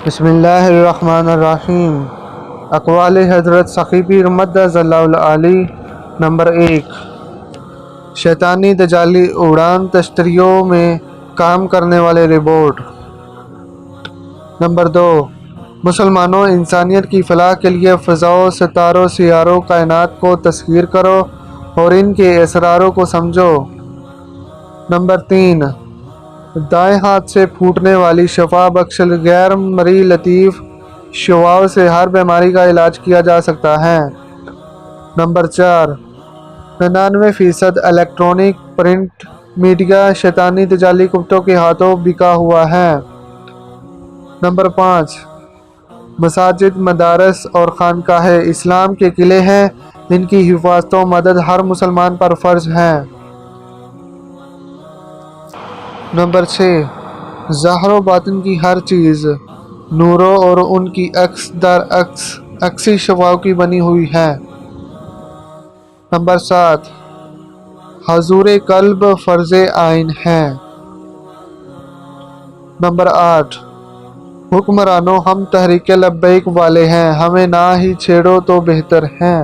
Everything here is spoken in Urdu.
بسم اللہ الرحمن الرحیم۔ اقوال حضرت سقیفی مدظ اللہ العالی۔ نمبر 1، شیطانی تجالی اڑان تشتریوں میں کام کرنے والے روبوٹ۔ نمبر 2، مسلمانوں، انسانیت کی فلاح کے لیے فضاؤں، ستاروں، سیاروں، کائنات کو تسخیر کرو اور ان کے اسراروں کو سمجھو۔ نمبر 3، دائیں ہاتھ سے پھوٹنے والی شفا بخش غیر مرئی لطیف شعاؤں سے ہر بیماری کا علاج کیا جا سکتا ہے۔ نمبر 4، 99% الیکٹرانک پرنٹ میڈیا شیطانی تجالی کتوں کے ہاتھوں بکا ہوا ہے۔ نمبر 5، مساجد، مدارس اور خانقاہیں اسلام کے قلعے ہیں، ان کی حفاظت و مدد ہر مسلمان پر فرض ہے۔ نمبر 6، ظاہر و باطن کی ہر چیز نوروں اور ان کی عکس در عکسی شفاؤں کی بنی ہوئی ہے۔ نمبر 7، حضور قلب فرض عین ہے۔ نمبر 8، حکمرانوں، ہم تحریک لبیک والے ہیں، ہمیں نہ ہی چھیڑو تو بہتر ہے۔